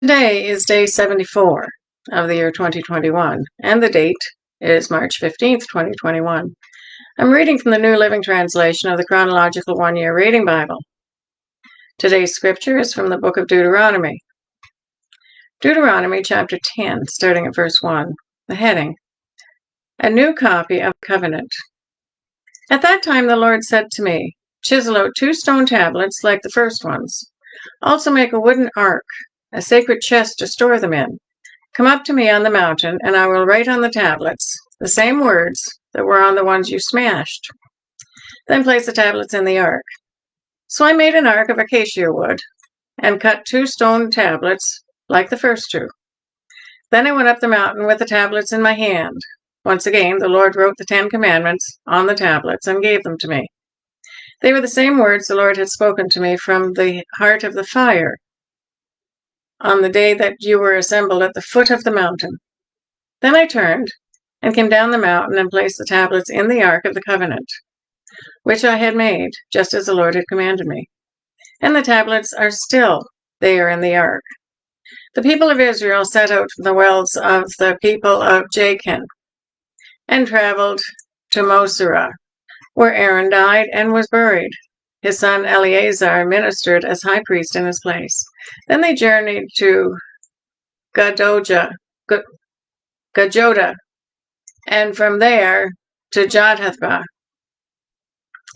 Today is day 74 of the year 2021, and the date is March 15th, 2021. I'm reading from the New Living Translation of the Chronological One-Year Reading Bible. Today's scripture is from the book of Deuteronomy. Deuteronomy chapter 10, starting at verse 1. The heading, A New Copy of Covenant. At that time the Lord said to me, Chisel out 2 stone tablets like the first ones. Also make a wooden ark, a sacred chest to store them in. Come up to me on the mountain, and I will write on the tablets the same words that were on the ones you smashed. Then place the tablets in the ark. So I made an ark of acacia wood, and cut 2 stone tablets like the first 2. Then I went up the mountain with the tablets in my hand. Once again, the Lord wrote the 10 commandments on the tablets and gave them to me. They were the same words the Lord had spoken to me from the heart of the fire on the day that you were assembled at the foot of the mountain. Then I turned and came down the mountain and placed the tablets in the ark of the covenant, which I had made, just as the Lord had commanded me. And the tablets are still there in the ark. The people of Israel set out from the wells of the people of Jachin and traveled to Moserah, where Aaron died and was buried. His son Eleazar ministered as high priest in his place. Then they journeyed to Gajoda, and from there to Jodhathbah,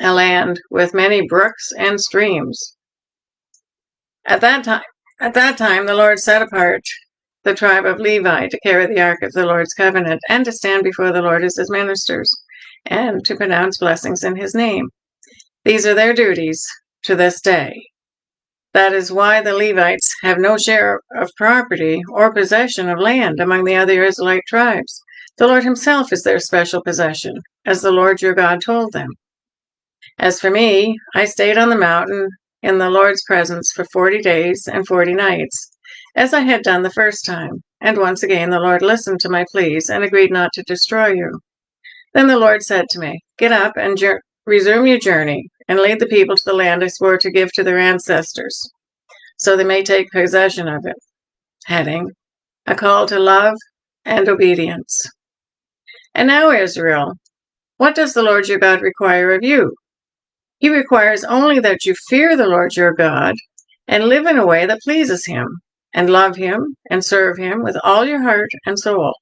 a land with many brooks and streams. At that time, the Lord set apart the tribe of Levi to carry the ark of the Lord's covenant and to stand before the Lord as his ministers and to pronounce blessings in his name. These are their duties to this day. That is why the Levites have no share of property or possession of land among the other Israelite tribes. The Lord himself is their special possession, as the Lord your God told them. As for me, I stayed on the mountain in the Lord's presence for 40 days and 40 nights, as I had done the first time. And once again the Lord listened to my pleas and agreed not to destroy you. Then the Lord said to me, Get up and resume your journey, and lead the people to the land I swore to give to their ancestors, so they may take possession of it. Heading, A Call to Love and Obedience. And now, Israel, what does the Lord your God require of you? He requires only that you fear the Lord your God and live in a way that pleases him, and love him and serve him with all your heart and soul.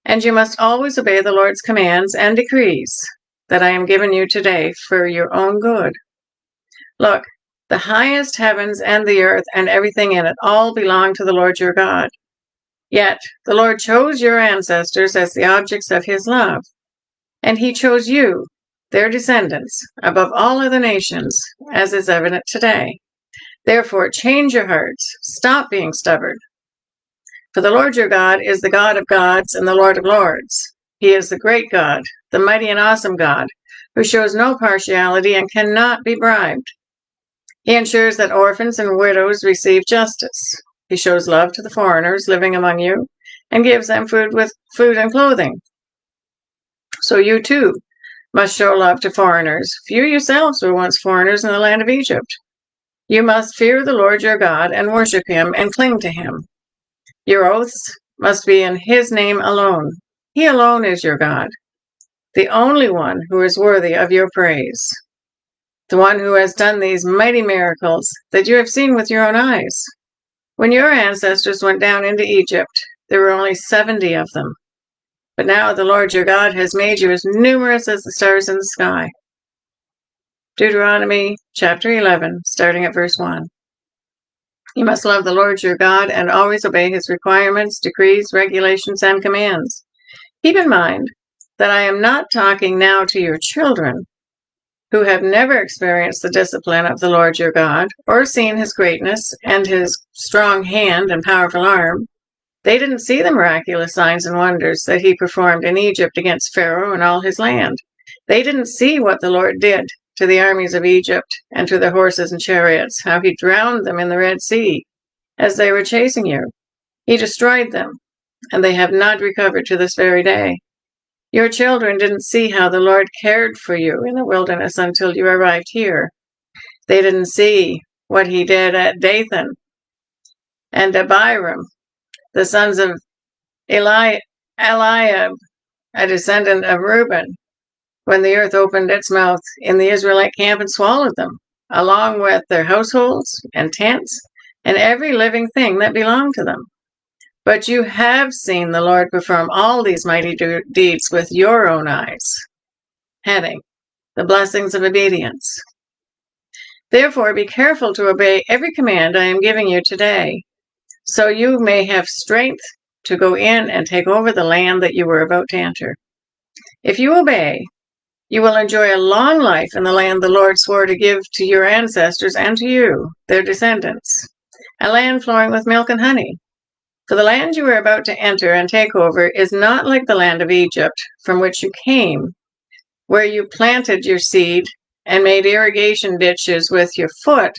And you must always obey the Lord's commands and decrees that I am giving you today for your own good. Look, the highest heavens and the earth and everything in it all belong to the Lord your God. Yet the Lord chose your ancestors as the objects of his love, and he chose you, their descendants, above all other nations, as is evident today. Therefore, change your hearts. Stop being stubborn. For the Lord your God is the God of gods and the Lord of lords. He is the great God, the mighty and awesome God, who shows no partiality and cannot be bribed. He ensures that orphans and widows receive justice. He shows love to the foreigners living among you and gives them food and clothing. So you too must show love to foreigners. For you yourselves were once foreigners in the land of Egypt. You must fear the Lord your God and worship him and cling to him. Your oaths must be in his name alone. He alone is your God, the only one who is worthy of your praise, the one who has done these mighty miracles that you have seen with your own eyes. When your ancestors went down into Egypt, there were only 70 of them. But now the Lord your God has made you as numerous as the stars in the sky. Deuteronomy chapter 11, starting at verse 1. You must love the Lord your God and always obey his requirements, decrees, regulations, and commands. Keep in mind that I am not talking now to your children, who have never experienced the discipline of the Lord your God, or seen his greatness and his strong hand and powerful arm. They didn't see the miraculous signs and wonders that he performed in Egypt against Pharaoh and all his land. They didn't see what the Lord did to the armies of Egypt and to their horses and chariots, how he drowned them in the Red Sea as they were chasing you. He destroyed them, and they have not recovered to this very day. Your children didn't see how the Lord cared for you in the wilderness until you arrived here. They didn't see what he did at Dathan and Abiram, the sons of Eliab, a descendant of Reuben, when the earth opened its mouth in the Israelite camp and swallowed them, along with their households and tents and every living thing that belonged to them. But you have seen the Lord perform all these mighty deeds with your own eyes. Heading: the blessings of obedience. Therefore, be careful to obey every command I am giving you today, so you may have strength to go in and take over the land that you were about to enter. If you obey, you will enjoy a long life in the land the Lord swore to give to your ancestors and to you, their descendants, a land flowing with milk and honey. For the land you are about to enter and take over is not like the land of Egypt, from which you came, where you planted your seed and made irrigation ditches with your foot,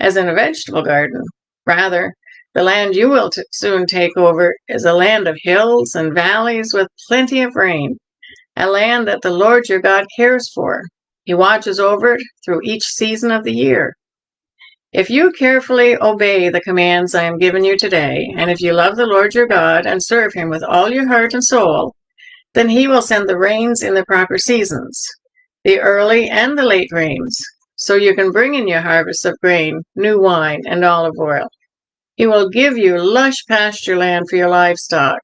as in a vegetable garden. Rather, the land you will soon take over is a land of hills and valleys with plenty of rain, a land that the Lord your God cares for. He watches over it through each season of the year. If you carefully obey the commands I am giving you today, and if you love the Lord your God and serve him with all your heart and soul, then he will send the rains in the proper seasons, the early and the late rains, so you can bring in your harvest of grain, new wine, and olive oil. He will give you lush pasture land for your livestock,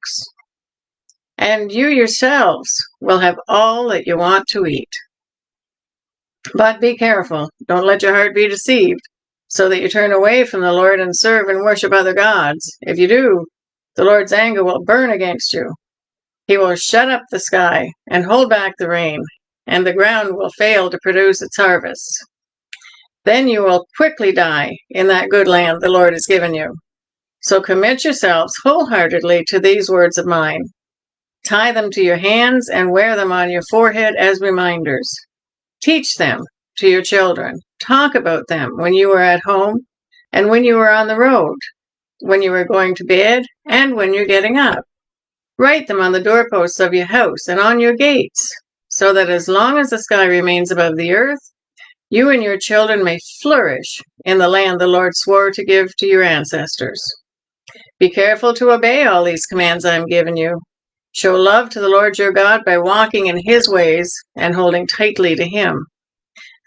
and you yourselves will have all that you want to eat. But be careful, don't let your heart be deceived, so that you turn away from the Lord and serve and worship other gods. If you do, the Lord's anger will burn against you. He will shut up the sky and hold back the rain, and the ground will fail to produce its harvests. Then you will quickly die in that good land the Lord has given you. So commit yourselves wholeheartedly to these words of mine. Tie them to your hands and wear them on your forehead as reminders. Teach them to your children. Talk about them when you are at home and when you are on the road, when you are going to bed and when you're getting up. Write them on the doorposts of your house and on your gates, so that as long as the sky remains above the earth, you and your children may flourish in the land the Lord swore to give to your ancestors. Be careful to obey all these commands I am giving you. Show love to the Lord your God by walking in his ways and holding tightly to him.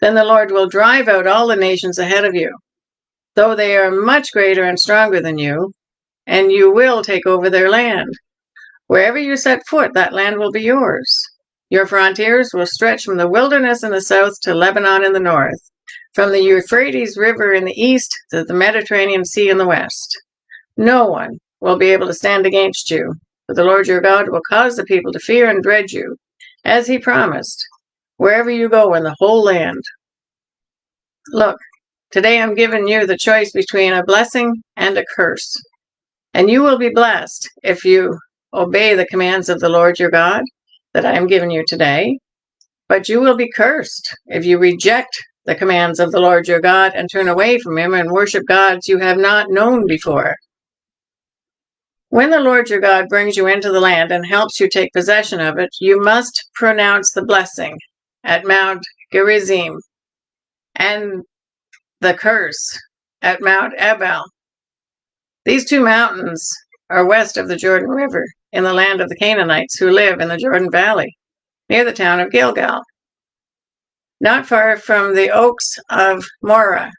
Then the Lord will drive out all the nations ahead of you, though they are much greater and stronger than you, and you will take over their land. Wherever you set foot, that land will be yours. Your frontiers will stretch from the wilderness in the south to Lebanon in the north, from the Euphrates River in the east to the Mediterranean Sea in the west. No one will be able to stand against you, for the Lord your God will cause the people to fear and dread you, as he promised, wherever you go in the whole land. Look, today I'm giving you the choice between a blessing and a curse, and you will be blessed if you obey the commands of the Lord your God that I am giving you today, but you will be cursed if you reject the commands of the Lord your God and turn away from him and worship gods you have not known before. When the Lord your God brings you into the land and helps you take possession of it, you must pronounce the blessing at Mount Gerizim and the curse at Mount Ebal. These two mountains are west of the Jordan River, in the land of the Canaanites who live in the Jordan Valley, near the town of Gilgal, not far from the oaks of Morah.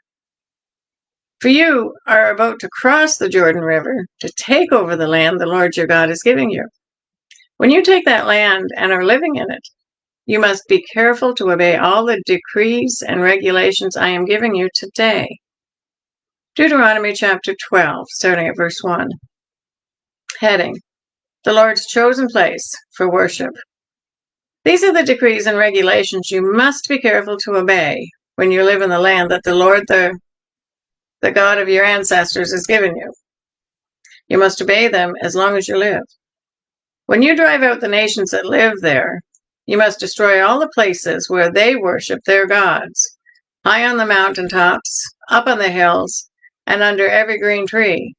For you are about to cross the Jordan River to take over the land the Lord your God is giving you. When you take that land and are living in it, you must be careful to obey all the decrees and regulations I am giving you today. Deuteronomy chapter 12, starting at verse 1. Heading: the Lord's chosen place for worship. These are the decrees and regulations you must be careful to obey when you live in the land that the Lord, the God of your ancestors, has given you. You must obey them as long as you live. When you drive out the nations that live there, you must destroy all the places where they worship their gods, high on the mountaintops, up on the hills, and under every green tree.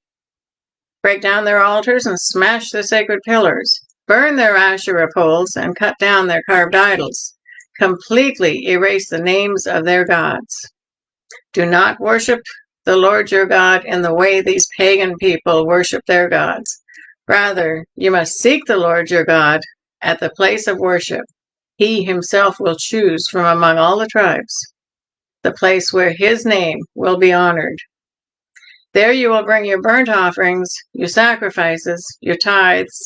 Break down their altars and smash their sacred pillars. Burn their Asherah poles and cut down their carved idols. Completely erase the names of their gods. Do not worship the Lord your God in the way these pagan people worship their gods. Rather, you must seek the Lord your God at the place of worship he himself will choose from among all the tribes, the place where his name will be honored. There you will bring your burnt offerings, your sacrifices, your tithes,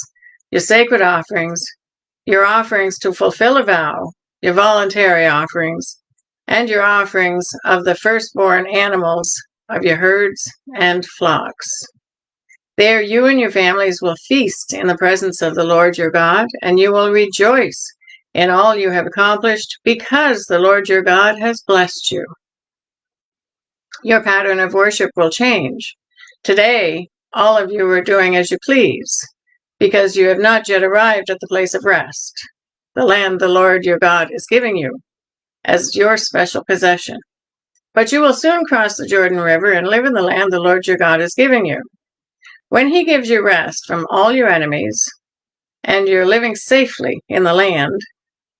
your sacred offerings, your offerings to fulfill a vow, your voluntary offerings, and your offerings of the firstborn animals of your herds and flocks. There you and your families will feast in the presence of the Lord your God, and you will rejoice in all you have accomplished, because the Lord your God has blessed you. Your pattern of worship will change. Today, all of you are doing as you please, because you have not yet arrived at the place of rest, the land the Lord your God is giving you as your special possession. But you will soon cross the Jordan River and live in the land the Lord your God is giving you. When he gives you rest from all your enemies, and you're living safely in the land,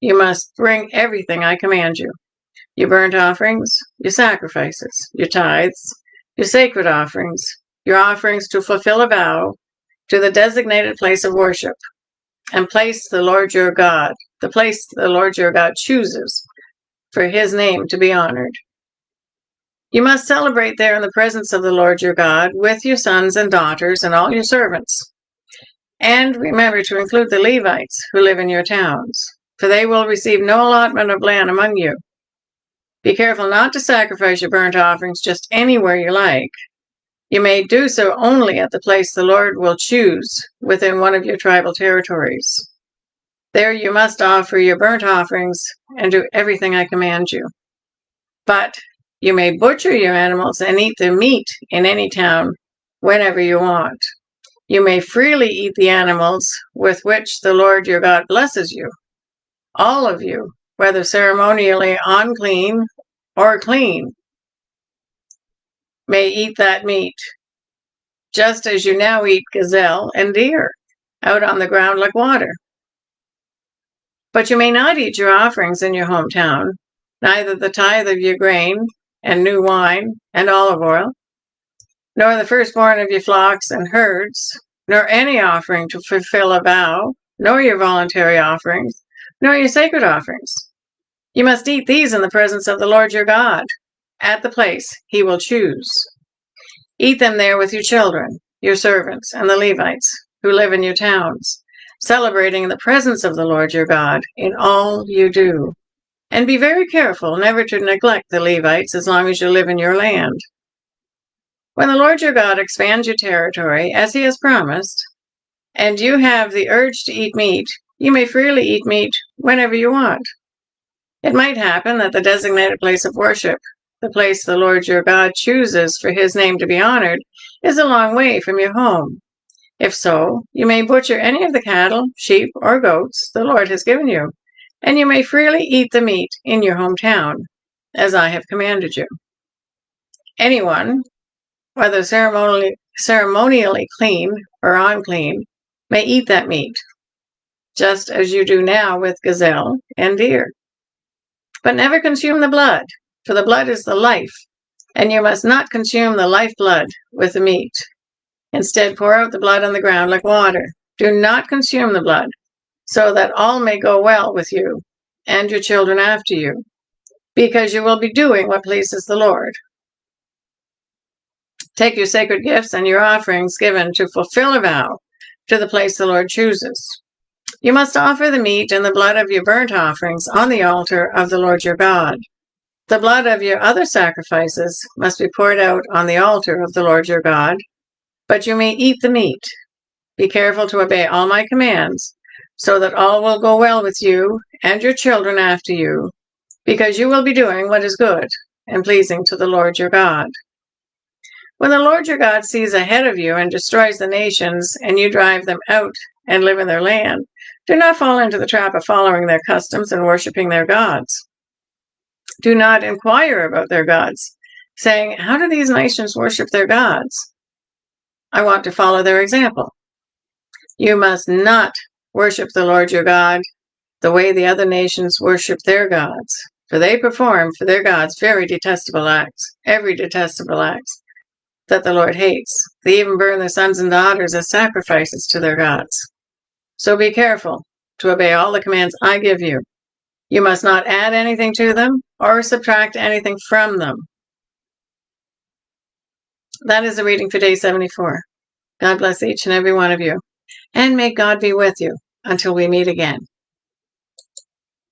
you must bring everything I command you. Your burnt offerings, your sacrifices, your tithes, your sacred offerings, your offerings to fulfill a vow, to the designated place of worship, and place the Lord your God, the place the Lord your God chooses for his name to be honored. You must celebrate there in the presence of the Lord your God with your sons and daughters and all your servants. And remember to include the Levites who live in your towns, for they will receive no allotment of land among you. Be careful not to sacrifice your burnt offerings just anywhere you like. You may do so only at the place the Lord will choose within one of your tribal territories. There you must offer your burnt offerings and do everything I command you. But you may butcher your animals and eat their meat in any town whenever you want. You may freely eat the animals with which the Lord your God blesses you. All of you, whether ceremonially unclean or clean, may eat that meat, just as you now eat gazelle and deer out on the ground like water. But you may not eat your offerings in your hometown, neither the tithe of your grain and new wine and olive oil, nor the firstborn of your flocks and herds, nor any offering to fulfill a vow, nor your voluntary offerings, nor your sacred offerings. You must eat these in the presence of the Lord your God, at the place he will choose. Eat them there with your children, your servants, and the Levites who live in your towns, celebrating in the presence of the Lord your God in all you do. And be very careful never to neglect the Levites as long as you live in your land. When the Lord your God expands your territory, as he has promised, and you have the urge to eat meat, you may freely eat meat whenever you want. It might happen that the designated place of worship, the place the Lord your God chooses for his name to be honored, is a long way from your home. If so, you may butcher any of the cattle, sheep, or goats the Lord has given you, and you may freely eat the meat in your hometown, as I have commanded you. Anyone, whether ceremonially clean or unclean, may eat that meat, just as you do now with gazelle and deer. But never consume the blood, for the blood is the life, and you must not consume the lifeblood with the meat. Instead, pour out the blood on the ground like water. Do not consume the blood, so that all may go well with you and your children after you, because you will be doing what pleases the Lord. Take your sacred gifts and your offerings given to fulfill a vow to the place the Lord chooses. You must offer the meat and the blood of your burnt offerings on the altar of the Lord your God. The blood of your other sacrifices must be poured out on the altar of the Lord your God, but you may eat the meat. Be careful to obey all my commands, so that all will go well with you and your children after you, because you will be doing what is good and pleasing to the Lord your God. When the Lord your God sees ahead of you and destroys the nations, and you drive them out and live in their land, do not fall into the trap of following their customs and worshiping their gods. Do not inquire about their gods, saying, "How do these nations worship their gods? I want to follow their example." You must not worship the Lord your God the way the other nations worship their gods, for they perform for their gods every detestable act, that the Lord hates. They even burn their sons and daughters as sacrifices to their gods. So be careful to obey all the commands I give you. You must not add anything to them or subtract anything from them. That is the reading for day 74. God bless each and every one of you, and may God be with you until we meet again.